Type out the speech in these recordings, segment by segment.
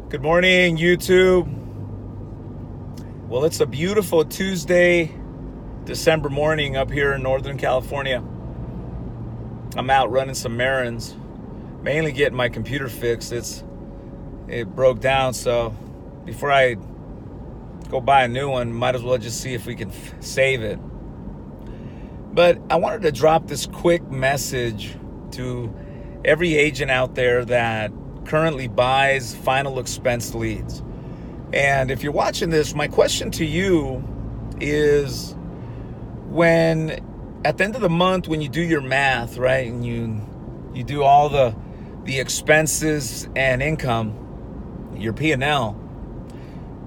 Good morning, YouTube. Well, it's a beautiful Tuesday, December morning up here in Northern California. I'm out running some errands, mainly getting my computer fixed. It broke down, so before I go buy a new one, might as well just see if we can save it. But I wanted to drop this quick message to every agent out there that currently buys Final Expense leads. And if you're watching this, my question to you is, when at the end of the month, when you do your math, right, and you do all the expenses and income, your P&L,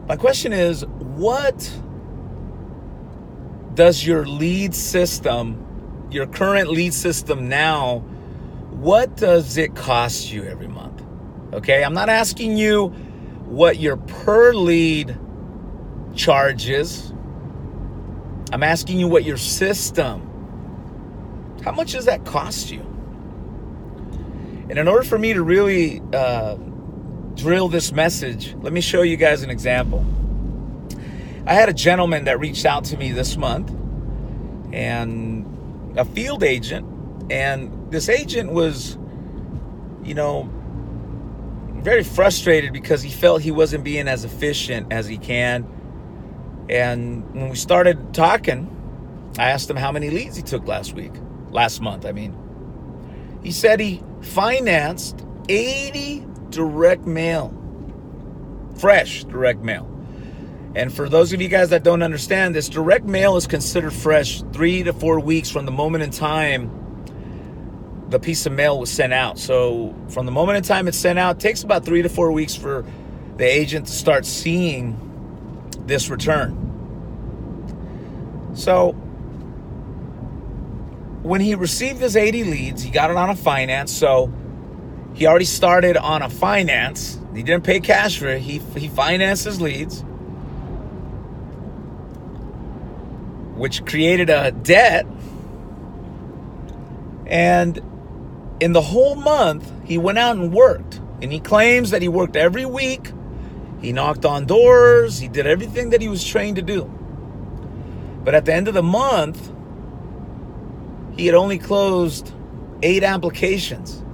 my question is, what does your lead system, your current lead system now, what does it cost you every month? Okay, I'm not asking you what your per lead charge is. I'm asking you what your system, how much does that cost you? And in order for me to really drill this message, let me show you guys an example. I had a gentleman that reached out to me this month, and a field agent, and this agent was, very frustrated because he felt he wasn't being as efficient as he can. And when we started talking, I asked him how many leads he took last month. He said he financed 80 direct mail, fresh direct mail. And for those of you guys that don't understand, this direct mail is considered fresh 3 to 4 weeks from the moment in time the piece of mail was sent out. So from the moment in time it's sent out, it takes about 3 to 4 weeks for the agent to start seeing this return. So when he received his 80 leads, he got it on a finance. So he already started on a finance. He didn't pay cash for it. He financed his leads, which created a debt. And in the whole month, he went out and worked. And he claims that he worked every week. He knocked on doors. He did everything that he was trained to do. But at the end of the month, he had only closed 8 applications.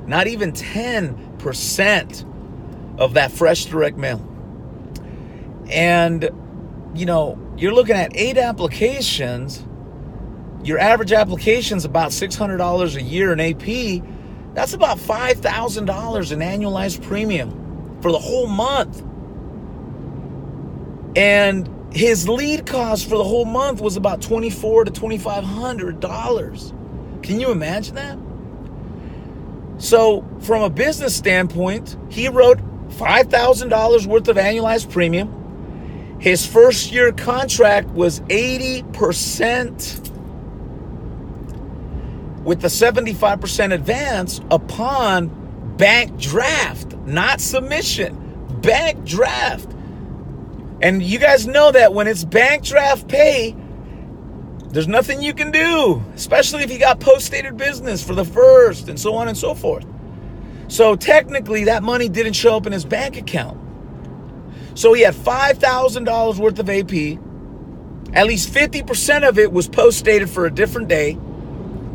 Not even 10% of that fresh direct mail. And, you're looking at 8 applications. Your average application is about $600 a year in AP. That's about $5,000 in annualized premium for the whole month. And his lead cost for the whole month was about $2,400 to $2,500. Can you imagine that? So from a business standpoint, he wrote $5,000 worth of annualized premium. His first year contract was 80%. With the 75% advance upon bank draft, not submission, bank draft. And you guys know that when it's bank draft pay, there's nothing you can do, especially if you got post-dated business for the first and so on and so forth. So technically that money didn't show up in his bank account. So he had $5,000 worth of AP. At least 50% of it was post-dated for a different day,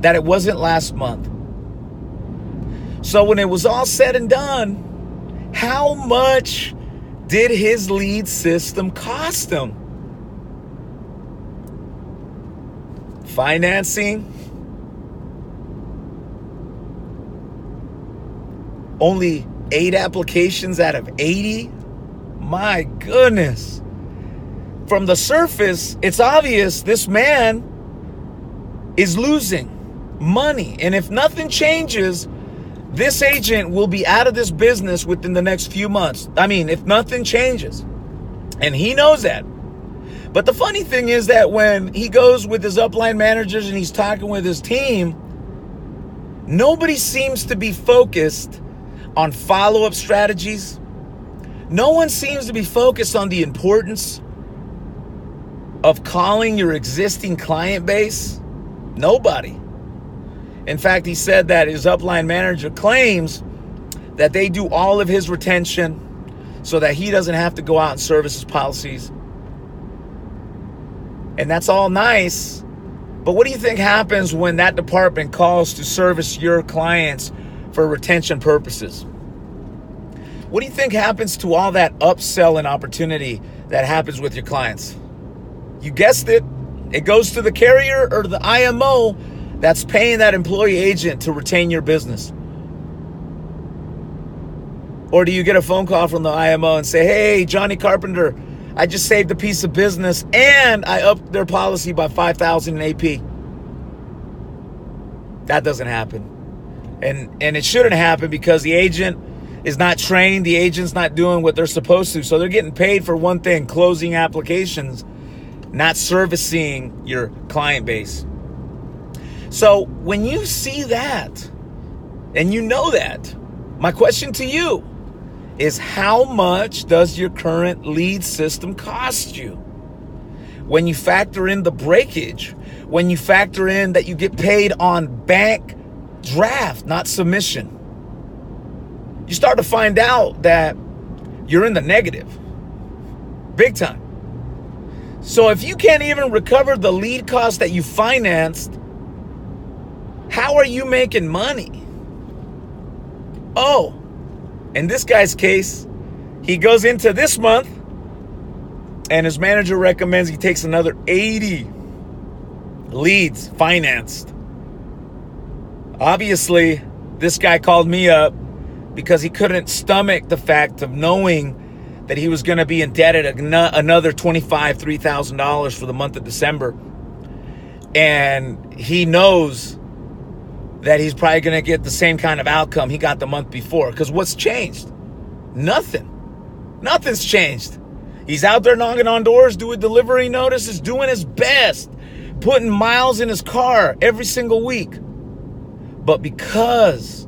that it wasn't last month. So when it was all said and done, how much did his lead system cost him? Financing, only 8 applications out of 80? My goodness. From the surface, it's obvious this man is losing money. And if nothing changes, this agent will be out of this business within the next few months. If nothing changes. And he knows that. But the funny thing is that when he goes with his upline managers and he's talking with his team, nobody seems to be focused on follow-up strategies. No one seems to be focused on the importance of calling your existing client base. Nobody. In fact, he said that his upline manager claims that they do all of his retention. so that he doesn't have to go out and service his policies. And that's all nice. But what do you think happens when that department calls to service your clients for retention purposes? What do you think happens to all that upsell and opportunity that happens with your clients? You guessed it. It goes to the carrier or the IMO that's paying that employee agent to retain your business. Or do you get a phone call from the IMO and say, hey, Johnny Carpenter, I just saved a piece of business and I upped their policy by $5,000 in AP. That doesn't happen. And it shouldn't happen because the agent is not trained. The agent's not doing what they're supposed to. So they're getting paid for one thing, closing applications, not servicing your client base. So when you see that and you know that, my question to you is, how much does your current lead system cost you? When you factor in the breakage, when you factor in that you get paid on bank draft, not submission, you start to find out that you're in the negative, big time. So if you can't even recover the lead cost that you financed, how are you making money? Oh, in this guy's case, he goes into this month and his manager recommends he takes another 80 leads financed. Obviously, this guy called me up because he couldn't stomach the fact of knowing that he was going to be indebted another $3,000 for the month of December. And he knows that he's probably going to get the same kind of outcome he got the month before. Because what's changed? Nothing. Nothing's changed. He's out there knocking on doors, doing delivery notices, doing his best, putting miles in his car every single week. But because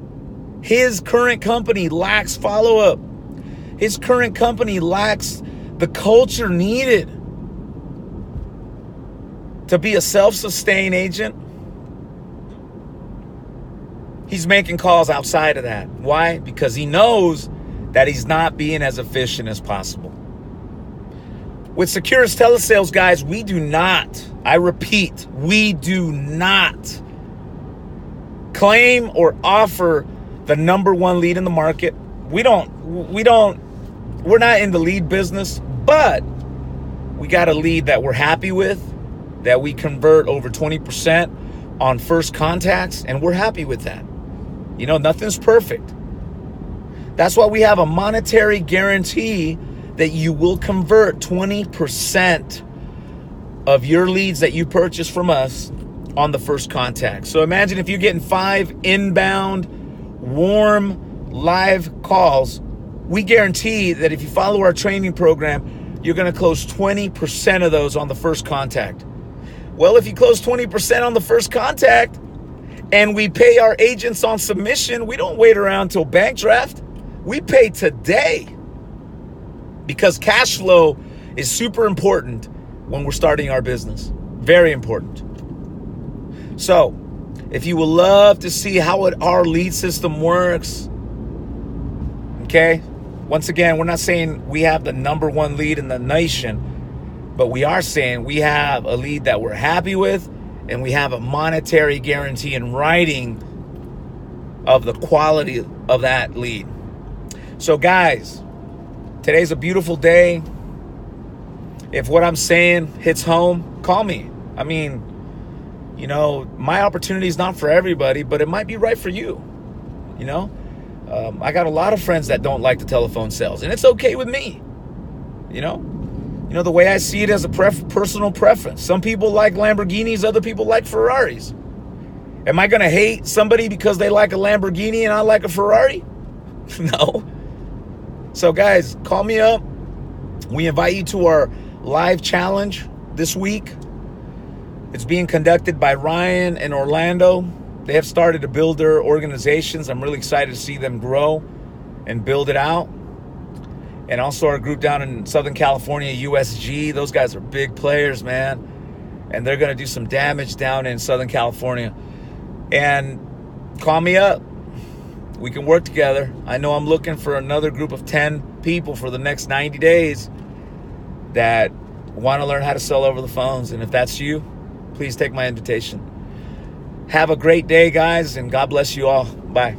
his current company lacks follow-up, his current company lacks the culture needed to be a self-sustained agent, he's making calls outside of that. Why? Because he knows that he's not being as efficient as possible. With Securus Telesales, guys, we do not, I repeat, we do not claim or offer the number one lead in the market. We're not in the lead business, but we got a lead that we're happy with, that we convert over 20% on first contacts, and we're happy with that. You know, nothing's perfect. That's why we have a monetary guarantee that you will convert 20% of your leads that you purchase from us on the first contact. So imagine if you're getting 5 inbound, warm, live calls, we guarantee that if you follow our training program, you're going to close 20% of those on the first contact. Well, if you close 20% on the first contact and we pay our agents on submission, we don't wait around till bank draft. We pay today, because cash flow is super important when we're starting our business. Very important. So if you would love to see how our lead system works, okay? Once again, we're not saying we have the number one lead in the nation, but we are saying we have a lead that we're happy with, and we have a monetary guarantee in writing of the quality of that lead. So guys, today's a beautiful day. If what I'm saying hits home, call me. I mean, you know, my opportunity is not for everybody, but it might be right for you. You know, I got a lot of friends that don't like the telephone sales, and it's okay with me. You know, the way I see it as a personal preference. Some people like Lamborghinis, other people like Ferraris. Am I going to hate somebody because they like a Lamborghini and I like a Ferrari? No. So guys, call me up. We invite you to our live challenge this week. It's being conducted by Ryan and Orlando. They have started to build their organizations. I'm really excited to see them grow and build it out. And also our group down in Southern California, USG. Those guys are big players, man. And they're going to do some damage down in Southern California. And call me up. We can work together. I know I'm looking for another group of 10 people for the next 90 days that want to learn how to sell over the phones. And if that's you, please take my invitation. Have a great day, guys, and God bless you all. Bye.